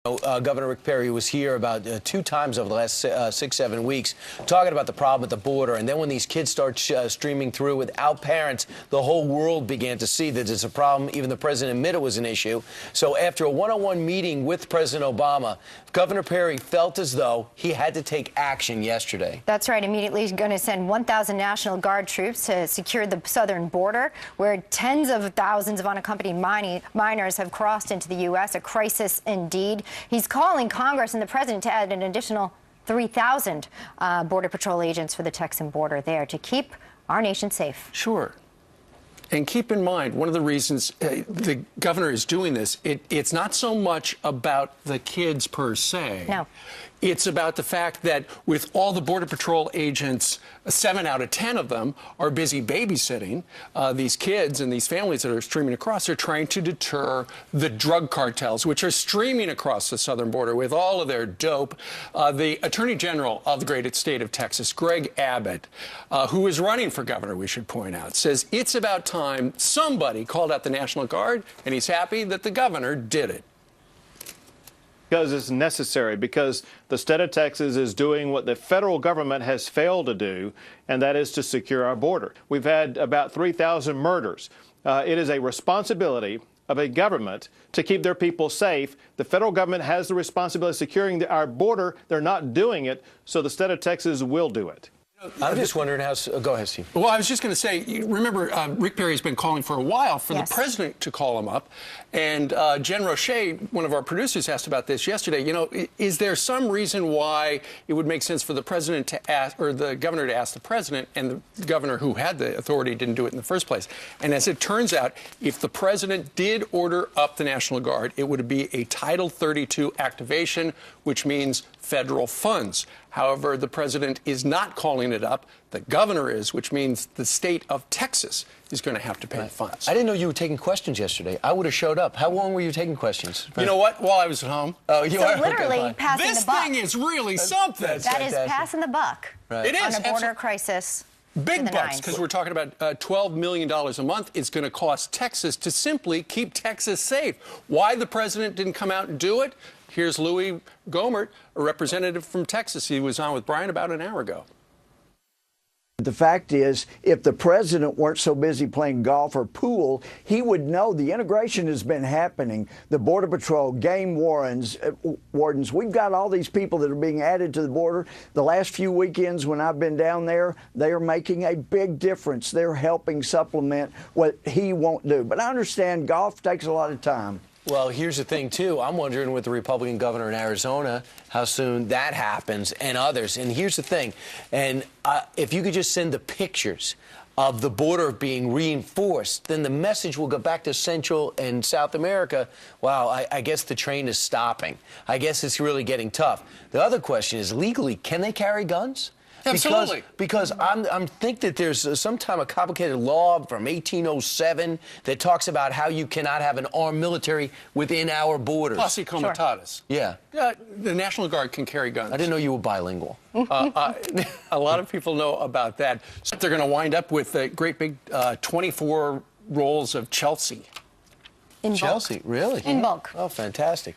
Governor Rick Perry was here about 2 times over the last 6-7 weeks talking about the problem at the border. And then when these kids start streaming through without parents, the whole world began to see that it's a problem. Even the president admitted it was an issue. So after a one-on-one meeting with President Obama, Governor Perry felt as though he had to take action yesterday. That's right. Immediately he's going to send 1,000 National Guard troops to secure the southern border, where tens of thousands of unaccompanied minors have crossed into the U.S., a crisis indeed. He's calling Congress and the president to add an additional 3,000 Border Patrol agents for the Texan border there to keep our nation safe. Sure. And keep in mind, one of the reasons the governor is doing this, it's not so much about the kids per se. No. It's about the fact that with all the Border Patrol agents, 7 out of 10 of them are busy babysitting these kids and these families that are streaming across. They're trying to deter the drug cartels, which are streaming across the southern border with all of their dope. The Attorney General of the great state of Texas, Greg Abbott, who is running for governor, we should point out, says it's about time somebody called out the National Guard, and he's happy that the governor did it. Because it's necessary, because the state of Texas is doing what the federal government has failed to do, and that is to secure our border. We've had about 3,000 murders. It is a responsibility of a government to keep their people safe. The federal government has the responsibility of securing our border. They're not doing it, so the state of Texas will do it. I'm just wondering how. Go ahead, Steve. Well, I was just going to say, remember, Rick Perry has been calling for a while for Yes. the president to call him up. And Jen Roche, one of our producers, asked about this yesterday. You know, is there some reason why it would make sense for the president to ask, or the governor to ask the president, and the governor who had the authority didn't do it in the first place? And as it turns out, if the president did order up the National Guard, it would be a Title 32 activation, which means federal funds. However, the president is not calling it up. The governor is, which means the state of Texas is going to have to pay the funds. I didn't know you were taking questions yesterday. I would have showed up. How long were you taking questions? You know what? While I was at home. Oh, you So are? literally Okay, passing This the buck. thing is really something. That is fantastic. passing the buck Right. It is. on a border crisis. Big to the bucks, nines. because we're talking about $12 million a month it's going to cost Texas to simply keep Texas safe. Why the president didn't come out and do it? Here's Louis Gohmert, a representative from Texas. He was on with Brian about an hour ago. The fact is, if the president weren't so busy playing golf or pool, he would know the integration has been happening. The Border Patrol, game wardens, we've got all these people that are being added to the border. The last few weekends when I've been down there, they are making a big difference. They're helping supplement what he won't do. But I understand golf takes a lot of time. Well, here's the thing, too. I'm wondering with the Republican governor in Arizona how soon that happens, and others. And here's the thing. And if you could just send the pictures of the border being reinforced, then the message will go back to Central and South America. Wow, I guess the train is stopping. I guess it's really getting tough. The other question is, legally, can they carry guns? Absolutely. Because I'm think that there's some kind of complicated law from 1807 that talks about how you cannot have an armed military within our borders. Posse comitatus. Yeah. The National Guard can carry guns. I didn't know you were bilingual. A lot of people know about that. So they're going to wind up with a great big 24 rolls of Chelsea. In bulk. Chelsea, really? In bulk. Oh, fantastic.